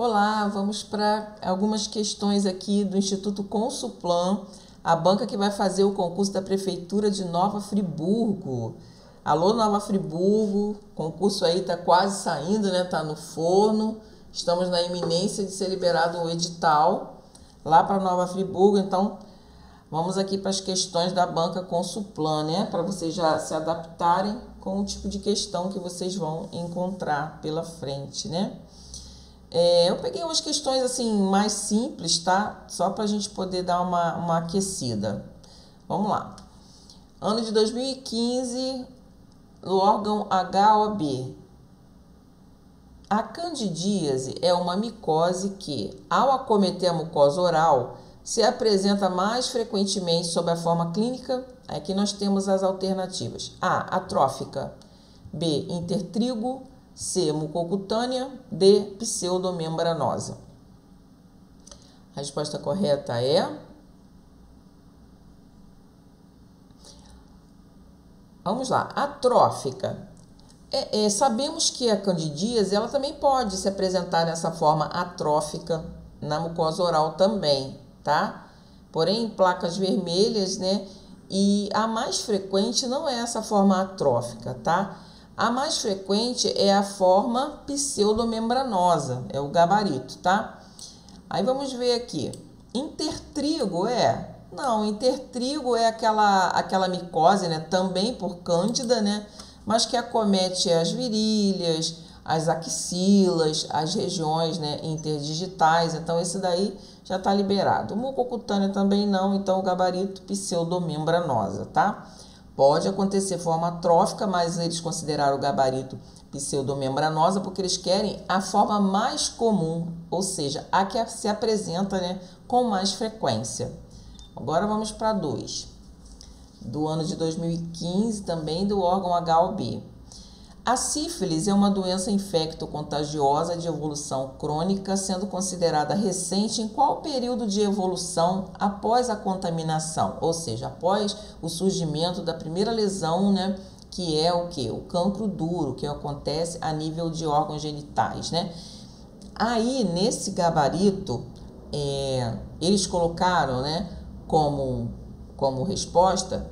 Olá, vamos para algumas questões aqui do Instituto Consulplan, a banca que vai fazer o concurso da Prefeitura de Nova Friburgo. Alô, Nova Friburgo, concurso aí tá quase saindo, né? Tá no forno. Estamos na iminência de ser liberado o edital lá para Nova Friburgo, então vamos aqui para as questões da banca Consulplan, né? Para vocês já se adaptarem com o tipo de questão que vocês vão encontrar pela frente, né? Eu peguei umas questões assim mais simples, tá? Só para a gente poder dar uma aquecida. Vamos lá. Ano de 2015, o órgão HOB. A candidíase é uma micose que, ao acometer a mucosa oral, se apresenta mais frequentemente sob a forma clínica. Aqui nós temos as alternativas. A. Atrófica. B. Intertrigo. C. Mucocutânea. D. Pseudomembranosa. A resposta correta é... Vamos lá. Atrófica. Sabemos que a candidíase ela também pode se apresentar nessa forma atrófica na mucosa oral também, tá? Porém, em placas vermelhas, né? E a mais frequente não é essa forma atrófica, tá? A mais frequente é a forma pseudomembranosa, é o gabarito, tá? Aí vamos ver aqui. Intertrigo Não, intertrigo é aquela micose, né? Também por cândida, né? Mas que acomete as virilhas, as axilas, as regiões, né, interdigitais. Então, esse daí já está liberado. O mucocutânea também não, então o gabarito pseudomembranosa, tá? Pode acontecer forma atrófica, mas eles consideraram o gabarito pseudomembranosa porque eles querem a forma mais comum, ou seja, a que se apresenta, né, com mais frequência. Agora vamos para 2. Do ano de 2015, também do órgão HOB. A sífilis é uma doença infecto-contagiosa de evolução crônica, sendo considerada recente em qual período de evolução após a contaminação, ou seja, após o surgimento da primeira lesão, né, que é o quê? O cancro duro, que acontece a nível de órgãos genitais, né? Aí, nesse gabarito, eles colocaram, né, como resposta,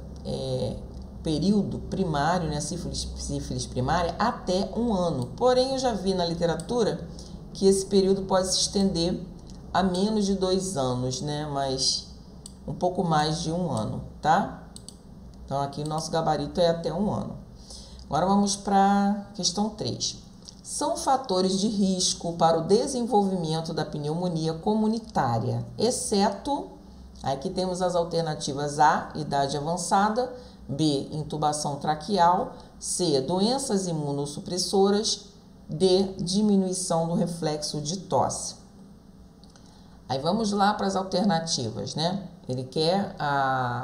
período primário, né, sífilis primária, até 1 ano. Porém, eu já vi na literatura que esse período pode se estender a menos de 2 anos, né, mas um pouco mais de 1 ano, tá? Então, aqui o nosso gabarito é até 1 ano. Agora, vamos para a questão 3. São fatores de risco para o desenvolvimento da pneumonia comunitária, exceto... Aqui temos as alternativas A, idade avançada, B, intubação traqueal, C, doenças imunossupressoras, D, diminuição do reflexo de tosse. Aí vamos lá para as alternativas, né? Ele quer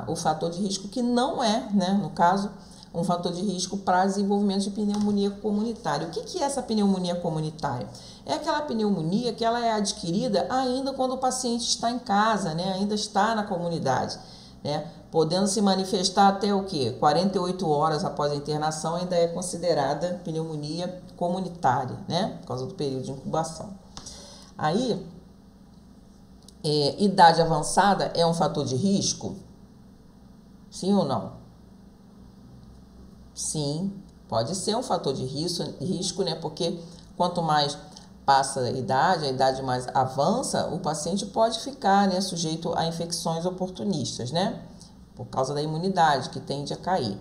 o fator de risco que não é, né, no caso, um fator de risco para desenvolvimento de pneumonia comunitária. O que é essa pneumonia comunitária? É aquela pneumonia que ela é adquirida ainda quando o paciente está em casa, né? Ainda está na comunidade, né? Podendo se manifestar até o quê? 48 horas após a internação ainda é considerada pneumonia comunitária, né? Por causa do período de incubação. Aí, idade avançada é um fator de risco? Sim ou não? Sim, pode ser um fator de risco, né? Porque quanto mais passa a idade mais avança, o paciente pode ficar, né, sujeito a infecções oportunistas, né? Por causa da imunidade que tende a cair.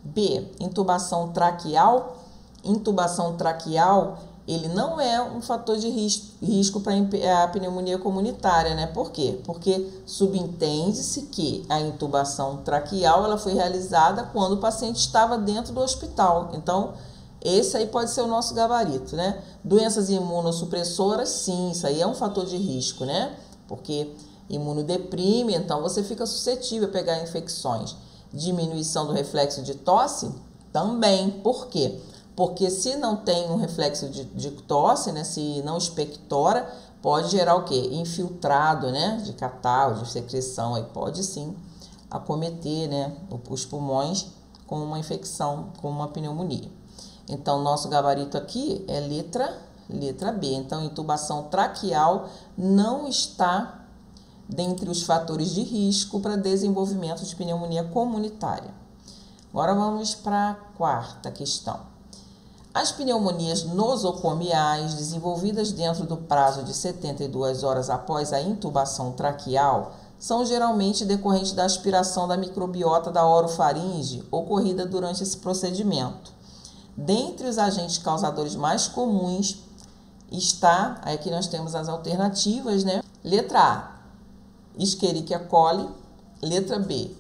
B, intubação traqueal. Intubação traqueal, ele não é um fator de risco para a pneumonia comunitária, né? Por quê? Porque subentende-se que a intubação traqueal ela foi realizada quando o paciente estava dentro do hospital. Então, esse aí pode ser o nosso gabarito, né? Doenças imunossupressoras, sim, isso aí é um fator de risco, né? Porque imunodeprime, então você fica suscetível a pegar infecções. Diminuição do reflexo de tosse, também. Por quê? Porque se não tem um reflexo de tosse, né? Se não expectora, pode gerar o quê? Infiltrado, né? De catarro, de secreção, aí pode sim acometer, né, os pulmões com uma infecção, com uma pneumonia. Então, nosso gabarito aqui é letra Letra B. Então, intubação traqueal não está dentre os fatores de risco para desenvolvimento de pneumonia comunitária. Agora vamos para a quarta questão. As pneumonias nosocomiais desenvolvidas dentro do prazo de 72 horas após a intubação traqueal são geralmente decorrentes da aspiração da microbiota da orofaringe ocorrida durante esse procedimento. Dentre os agentes causadores mais comuns está, aqui nós temos as alternativas, né? Letra A, Escherichia coli. Letra B,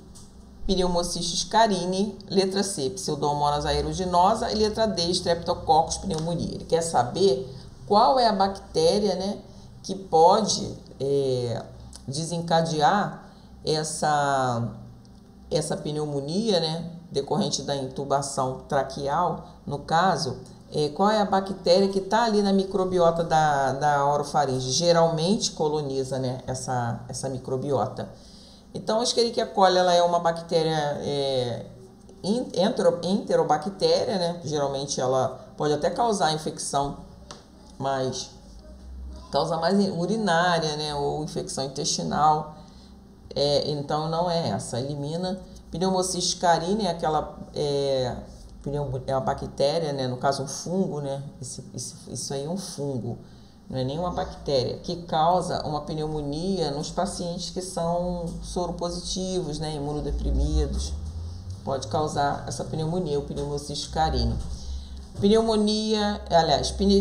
Pneumocystis carinii. Letra C, Pseudomonas aeruginosa. E letra D, Streptococcus pneumoniae. Ele quer saber qual é a bactéria, né, que pode desencadear essa pneumonia, né, decorrente da intubação traqueal. No caso, qual é a bactéria que está ali na microbiota da orofaringe? Geralmente coloniza, né, essa microbiota. Então, a Escherichia coli ela é uma bactéria enterobactéria, né? Geralmente ela pode até causar infecção, mas causa mais urinária, né? Ou infecção intestinal. Então, não é essa. Elimina. Pneumocystis carinii é uma bactéria, né? No caso, um fungo, né? Isso aí é um fungo. Não é nenhuma bactéria, que causa uma pneumonia nos pacientes que são soropositivos, né, imunodeprimidos. Pode causar essa pneumonia, o Pneumocystis carinii.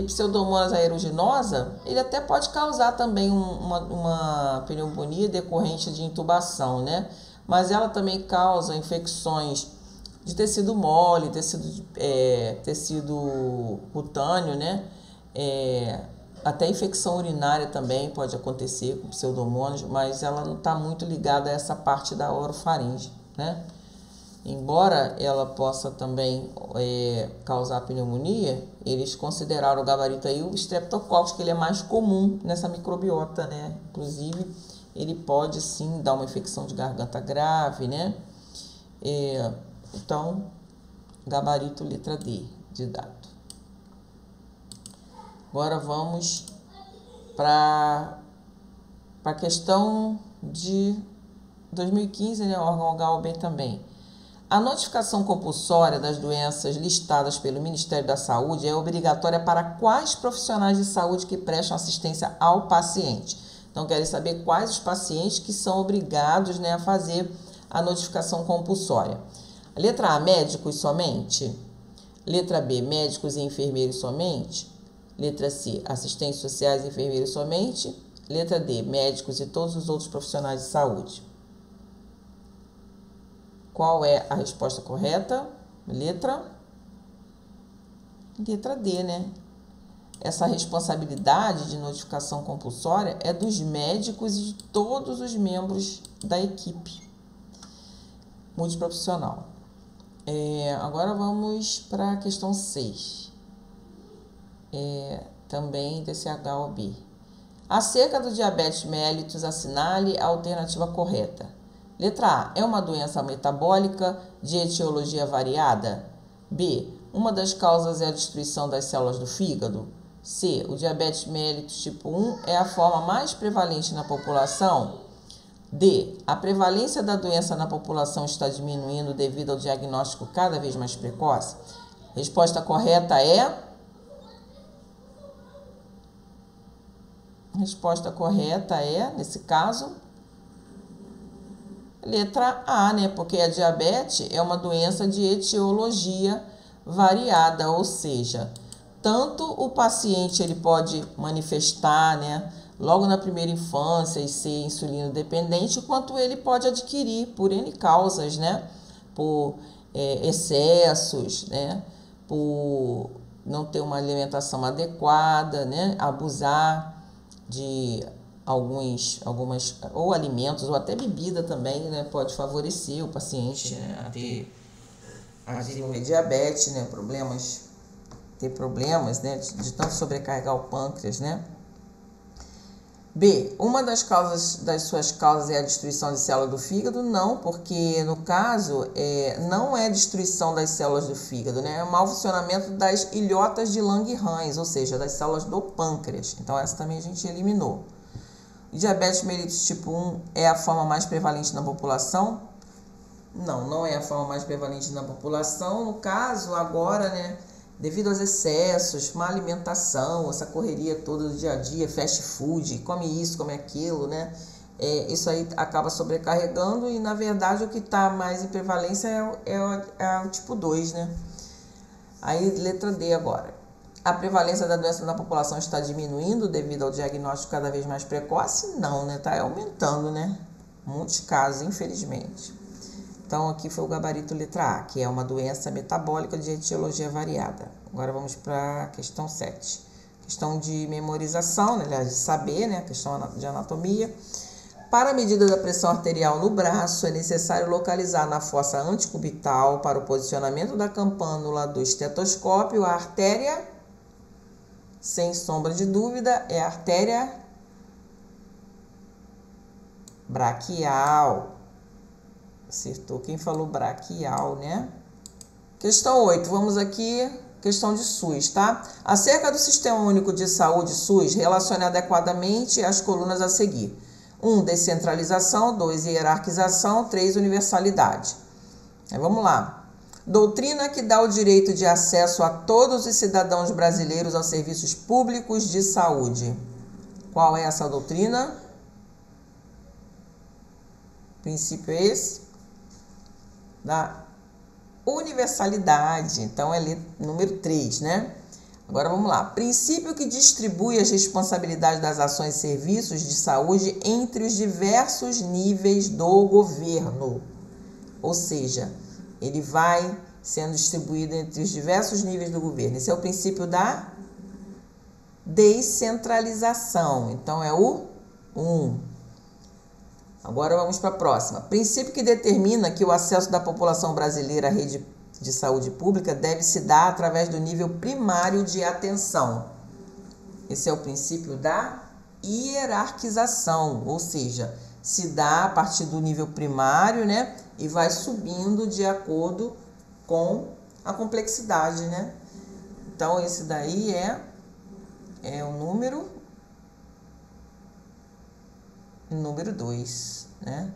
Pseudomonas aeruginosa, ele até pode causar também uma pneumonia decorrente de intubação, né? Mas ela também causa infecções de tecido mole, tecido cutâneo, né? Até infecção urinária também pode acontecer com pseudomonas, mas ela não está muito ligada a essa parte da orofaringe, né? Embora ela possa também causar pneumonia, eles consideraram o gabarito aí o Streptococcus, que ele é mais comum nessa microbiota, né? Inclusive, ele pode sim dar uma infecção de garganta grave, né? Então, gabarito letra D de dado. Agora vamos para a questão de 2015, né, órgão HOB também. A notificação compulsória das doenças listadas pelo Ministério da Saúde é obrigatória para quais profissionais de saúde que prestam assistência ao paciente? Então, querem saber quais os pacientes que são obrigados, né, a fazer a notificação compulsória. Letra A, médicos somente. Letra B, médicos e enfermeiros somente. Letra C, assistentes sociais e enfermeiros somente. Letra D, médicos e todos os outros profissionais de saúde. Qual é a resposta correta? Letra D, né? Essa responsabilidade de notificação compulsória é dos médicos e de todos os membros da equipe multiprofissional. Agora vamos para a questão 6. Também desse HOB. Acerca do diabetes mellitus, assinale a alternativa correta. Letra A, é uma doença metabólica de etiologia variada? B, uma das causas é a destruição das células do fígado? C, o diabetes mellitus tipo 1 é a forma mais prevalente na população? D, a prevalência da doença na população está diminuindo devido ao diagnóstico cada vez mais precoce? Resposta correta é... Resposta correta é, nesse caso, letra A, né? Porque a diabetes é uma doença de etiologia variada, ou seja, tanto o paciente ele pode manifestar, né, logo na primeira infância e ser insulino dependente, quanto ele pode adquirir por N causas, né? Por excessos, né? Por não ter uma alimentação adequada, né? Abusar de algumas ou alimentos ou até bebida também, né, pode favorecer o paciente, né, a desenvolver diabetes, né, ter problemas, né, de tanto sobrecarregar o pâncreas, né. B, uma das suas causas é a destruição de células do fígado? Não, porque no caso não é destruição das células do fígado, né? É o mau funcionamento das ilhotas de Langerhans, ou seja, das células do pâncreas. Então essa também a gente eliminou. Diabetes mellitus tipo 1 é a forma mais prevalente na população? Não, não é a forma mais prevalente na população. No caso, agora, né, devido aos excessos, má alimentação, essa correria toda do dia a dia, fast food, come isso, come aquilo, né? Isso aí acaba sobrecarregando e, na verdade, o que está mais em prevalência é o tipo 2, né? Aí, letra D agora. A prevalência da doença na população está diminuindo devido ao diagnóstico cada vez mais precoce? Não, né? Está aumentando, né? Muitos casos, infelizmente. Então, aqui foi o gabarito letra A, que é uma doença metabólica de etiologia variada. Agora vamos para a questão 7. Questão de memorização, né? Aliás, de saber, né? Questão de anatomia. Para a medida da pressão arterial no braço, é necessário localizar na fossa antecubital, para o posicionamento da campânula do estetoscópio, a artéria, sem sombra de dúvida, é a artéria braquial. Acertou quem falou braquial, né? Questão 8, vamos aqui, questão de SUS, tá? Acerca do Sistema Único de Saúde, SUS, relacione adequadamente as colunas a seguir. 1, descentralização. 2, hierarquização. 3, universalidade. Vamos lá. Doutrina que dá o direito de acesso a todos os cidadãos brasileiros aos serviços públicos de saúde. Qual é essa doutrina? O princípio é esse? Da universalidade. Então, é número 3, né? Agora, vamos lá. Princípio que distribui as responsabilidades das ações e serviços de saúde entre os diversos níveis do governo. Ou seja, ele vai sendo distribuído entre os diversos níveis do governo. Esse é o princípio da descentralização. Então, é o 1. Agora, vamos para a próxima. Princípio que determina que o acesso da população brasileira à rede de saúde pública deve se dar através do nível primário de atenção. Esse é o princípio da hierarquização, ou seja, se dá a partir do nível primário, né, e vai subindo de acordo com a complexidade, né? Então, esse daí é o número 2, né?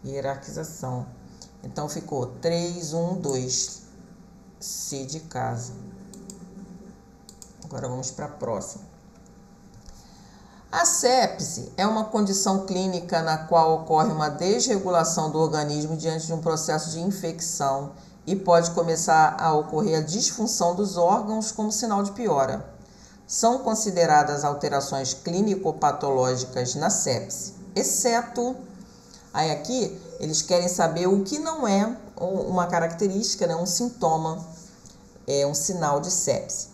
Hierarquização. Então, ficou 3, 1, 2. C de casa. Agora, vamos para a próxima. A sepse é uma condição clínica na qual ocorre uma desregulação do organismo diante de um processo de infecção e pode começar a ocorrer a disfunção dos órgãos como sinal de piora. São consideradas alterações clínico-patológicas na sepse, exceto... Aí aqui eles querem saber o que não é uma característica, né, um sintoma, um sinal de sepse.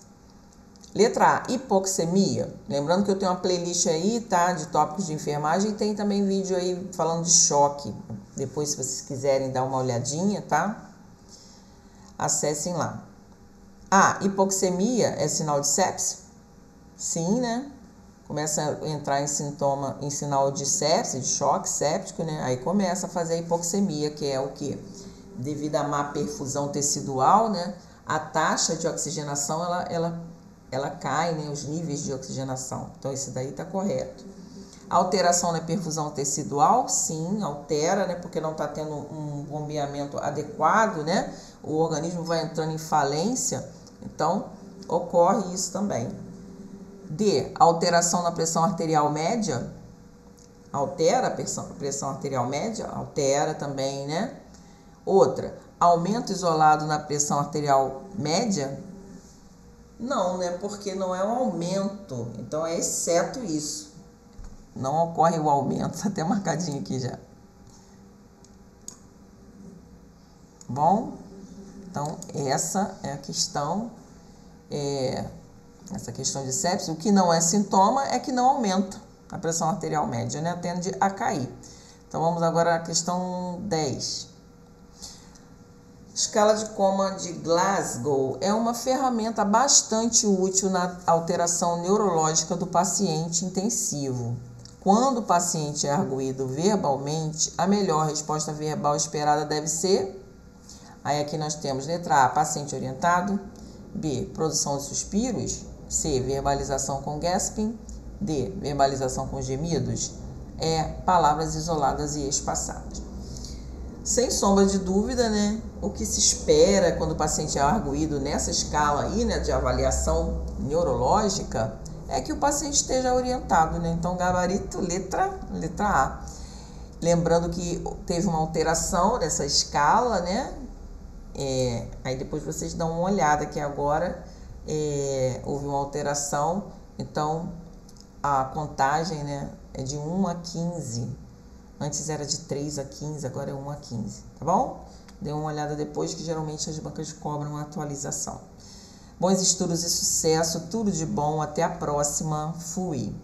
Letra A, hipoxemia. Lembrando que eu tenho uma playlist aí, tá, de tópicos de enfermagem, e tem também vídeo aí falando de choque. Depois, se vocês quiserem dar uma olhadinha, tá? Acessem lá. A, hipoxemia é sinal de sepse? Sim, né? Começa a entrar em sinal de sepse, de choque séptico, né? Aí começa a fazer a hipoxemia, que é o quê? Devido à má perfusão tecidual, né? A taxa de oxigenação, ela cai, né? Os níveis de oxigenação. Então, esse daí tá correto. Alteração na perfusão tecidual, sim, altera, né? Porque não tá tendo um bombeamento adequado, né? O organismo vai entrando em falência, então ocorre isso também. D, alteração na pressão arterial média. Altera a pressão arterial média? Altera também, né? Outra, aumento isolado na pressão arterial média? Não, né? Porque não é um aumento. Então, é exceto isso. Não ocorre o aumento. Tá até marcadinho aqui já. Bom? Então, essa é a questão... Essa questão de sepse, o que não é sintoma é que não aumenta a pressão arterial média, né? Tende a cair. Então, vamos agora à questão 10. Escala de coma de Glasgow é uma ferramenta bastante útil na alteração neurológica do paciente intensivo. Quando o paciente é arguído verbalmente, a melhor resposta verbal esperada deve ser... Aí aqui nós temos letra A, paciente orientado. B, produção de suspiros. C, verbalização com gasping. D, verbalização com gemidos. E, palavras isoladas e espaçadas. Sem sombra de dúvida, né, o que se espera quando o paciente é arguído nessa escala aí, né, de avaliação neurológica, é que o paciente esteja orientado, né? Então, gabarito, letra A. Lembrando que teve uma alteração dessa escala, né? Aí depois vocês dão uma olhada que agora houve uma alteração, então a contagem, né, é de 1 a 15. Antes era de 3 a 15, agora é 1 a 15, tá bom? Dê uma olhada depois, que geralmente as bancas cobram uma atualização. Bons estudos e sucesso, tudo de bom, até a próxima, fui!